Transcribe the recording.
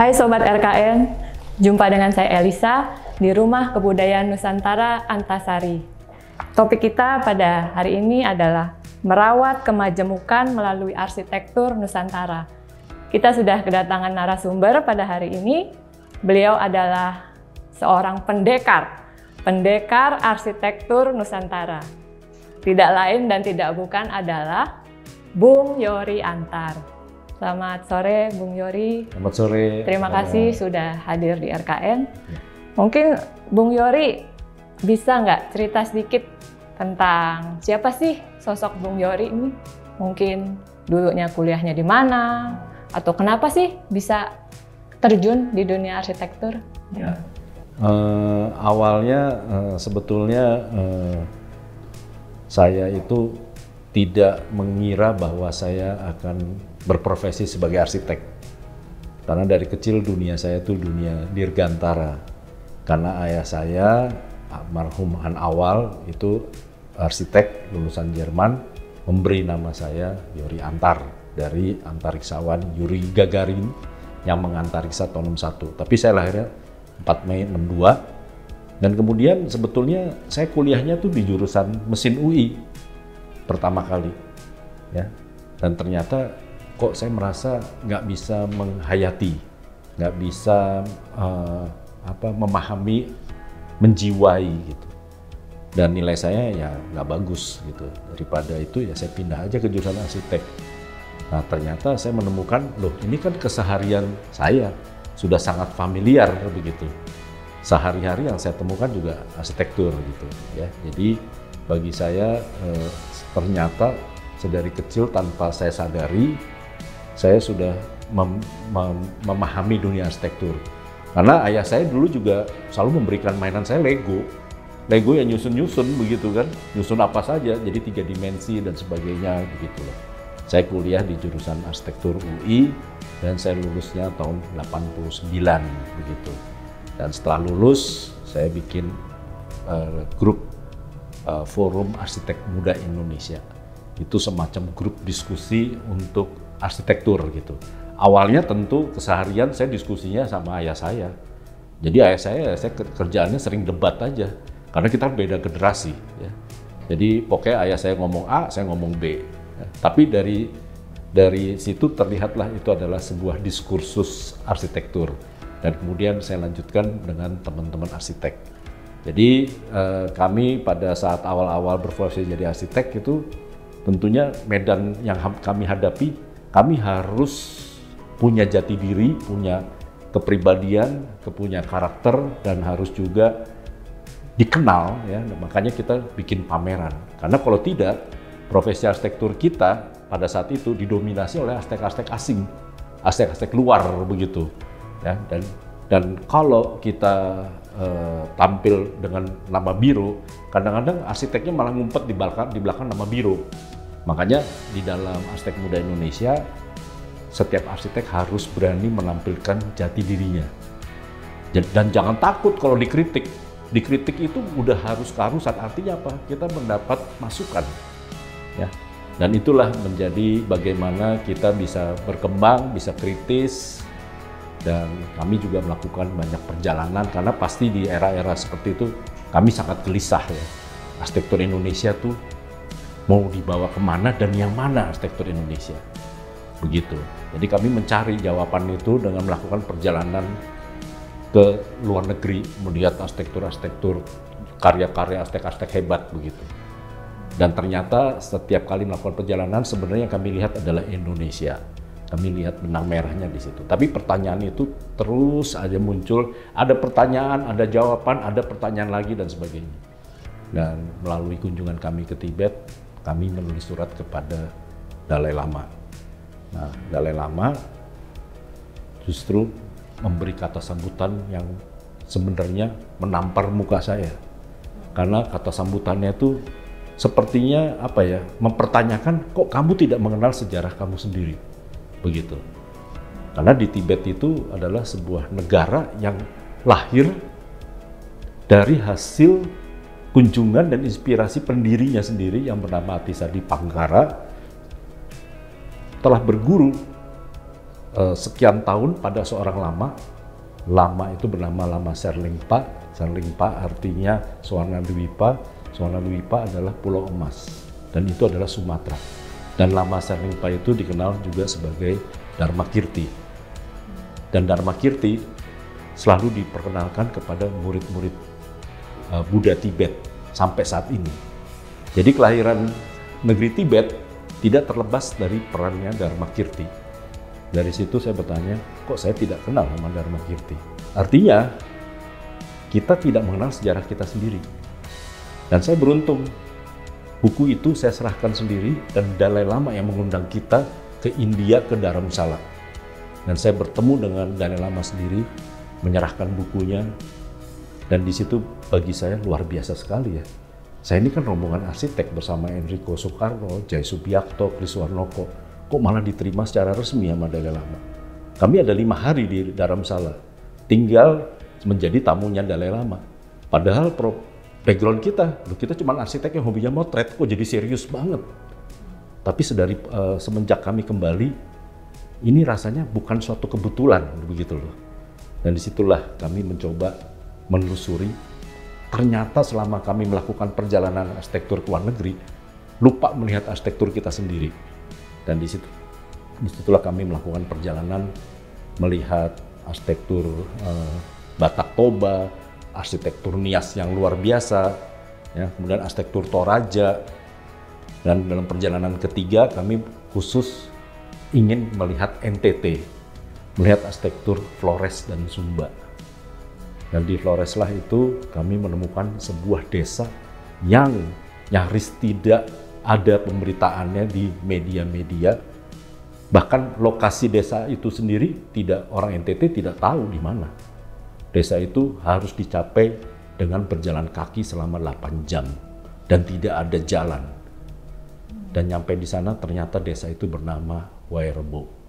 Hai Sobat RKN, jumpa dengan saya Elisa di Rumah Kebudayaan Nusantara Antasari. Topik kita pada hari ini adalah merawat kemajemukan melalui arsitektur Nusantara. Kita sudah kedatangan narasumber pada hari ini. Beliau adalah seorang pendekar arsitektur Nusantara. Tidak lain dan tidak bukan adalah Bung Yory Antar. Selamat sore Bung Yory. Selamat sore. Terima kasih sudah hadir di RKN. Mungkin Bung Yory bisa nggak cerita sedikit tentang siapa sih sosok Bung Yory ini? Mungkin dulunya kuliahnya di mana? Atau kenapa sih bisa terjun di dunia arsitektur? Ya. Awalnya sebetulnya saya itu tidak mengira bahwa saya akan berprofesi sebagai arsitek. Karena dari kecil dunia saya itu dunia dirgantara. Karena ayah saya, almarhum Han Awal, itu arsitek lulusan Jerman, memberi nama saya Yory Antar dari antariksawan Yuri Gagarin yang mengantariksa tahun 61. Tapi saya lahirnya 4 Mei 62. Dan kemudian sebetulnya saya kuliahnya tuh di jurusan mesin UI pertama kali, ya. Dan ternyata kok saya merasa nggak bisa menghayati, nggak bisa memahami, menjiwai gitu. Dan nilai saya ya nggak bagus gitu. Daripada itu ya saya pindah aja ke jurusan arsitek. Nah ternyata saya menemukan, loh ini kan keseharian saya sudah sangat familiar begitu. Sehari-hari yang saya temukan juga arsitektur gitu ya. Jadi bagi saya ternyata sedari kecil tanpa saya sadari saya sudah memahami dunia arsitektur. Karena ayah saya dulu juga selalu memberikan mainan saya Lego yang nyusun-nyusun begitu kan, nyusun apa saja jadi 3 dimensi dan sebagainya begitu loh. Saya kuliah di jurusan arsitektur UI dan saya lulusnya tahun 89 begitu. Dan setelah lulus saya bikin grup Forum Arsitek Muda Indonesia. Itu semacam grup diskusi untuk arsitektur gitu. Awalnya tentu keseharian saya diskusinya sama ayah saya. Jadi ayah saya kerjaannya sering debat aja karena kita beda generasi ya. Jadi pokoknya ayah saya ngomong A, saya ngomong B. Ya. Tapi dari situ terlihatlah itu adalah sebuah diskursus arsitektur. Dan kemudian saya lanjutkan dengan teman-teman arsitek. Jadi kami pada saat awal-awal berprofesi jadi arsitek itu tentunya medan yang kami hadapi, kami harus punya jati diri, punya kepribadian, punya karakter, dan harus juga dikenal ya. Makanya kita bikin pameran. Karena kalau tidak, profesi arsitektur kita pada saat itu didominasi oleh arsitek-arsitek asing, arsitek-arsitek luar begitu. Ya, dan kalau kita tampil dengan nama biro, kadang-kadang arsiteknya malah ngumpet di belakang nama biro. Makanya di dalam Arsitek Muda Indonesia, setiap arsitek harus berani menampilkan jati dirinya. Dan jangan takut kalau dikritik. Dikritik itu udah harus keharusan, artinya apa? Kita mendapat masukan. Ya. Dan itulah menjadi bagaimana kita bisa berkembang, bisa kritis. Dan kami juga melakukan banyak perjalanan karena pasti di era-era seperti itu kami sangat gelisah ya. Arsitektur Indonesia tuh mau dibawa kemana dan yang mana arsitektur Indonesia. Begitu. Jadi kami mencari jawaban itu dengan melakukan perjalanan ke luar negeri, melihat arsitektur-arsitektur, karya-karya arsitek-arsitek hebat begitu. Dan ternyata setiap kali melakukan perjalanan sebenarnya yang kami lihat adalah Indonesia. Kami lihat benang merahnya di situ. Tapi pertanyaan itu terus aja muncul. Ada pertanyaan, ada jawaban, ada pertanyaan lagi dan sebagainya. Dan melalui kunjungan kami ke Tibet, kami menulis surat kepada Dalai Lama. Nah, Dalai Lama justru memberi kata sambutan yang sebenarnya menampar muka saya. Karena kata sambutannya itu sepertinya apa ya, mempertanyakan kok kamu tidak mengenal sejarah kamu sendiri. Begitu. Karena di Tibet itu adalah sebuah negara yang lahir dari hasil kunjungan dan inspirasi pendirinya sendiri yang bernama Atisadi Panggara telah berguru sekian tahun pada seorang lama. Lama itu bernama Lama Serlingpa. Serlingpa artinya Suwana Dwipa. Suwana Dwipa adalah pulau emas, dan itu adalah Sumatera. Dan Lama Serlingpa itu dikenal juga sebagai Dharma Kirti. Dan Dharma Kirti selalu diperkenalkan kepada murid-murid Buddha Tibet sampai saat ini. Jadi kelahiran negeri Tibet tidak terlepas dari perannya Dharma Kirti. Dari situ saya bertanya, kok saya tidak kenal sama Dharma Kirti? Artinya, kita tidak mengenal sejarah kita sendiri. Dan saya beruntung, buku itu saya serahkan sendiri dan Dalai Lama yang mengundang kita ke India, ke Dharamsala. Dan saya bertemu dengan Dalai Lama sendiri, menyerahkan bukunya, dan di situ bagi saya luar biasa sekali ya. Saya ini kan rombongan arsitek bersama Enrico Soekarno, Jai Subiakto, Kris Warnoko, kok malah diterima secara resmi sama Dalai Lama. Kami ada 5 hari di Dharamsala, tinggal menjadi tamunya Dalai Lama. Padahal background kita cuma arsitek yang hobinya motret, kok jadi serius banget. Tapi semenjak kami kembali, ini rasanya bukan suatu kebetulan, begitu loh. Dan disitulah kami mencoba menelusuri. Ternyata selama kami melakukan perjalanan arsitektur ke luar negeri, lupa melihat arsitektur kita sendiri. Dan disitulah kami melakukan perjalanan melihat arsitektur Batak Toba, arsitektur Nias yang luar biasa, ya, kemudian arsitektur Toraja. Dan dalam perjalanan ketiga kami khusus ingin melihat NTT, melihat arsitektur Flores dan Sumba. Dan di Flores lah itu kami menemukan sebuah desa yang nyaris tidak ada pemberitaannya di media-media. Bahkan lokasi desa itu sendiri orang NTT tidak tahu di mana. Desa itu harus dicapai dengan berjalan kaki selama 8 jam dan tidak ada jalan. Dan nyampe di sana ternyata desa itu bernama Wairebo.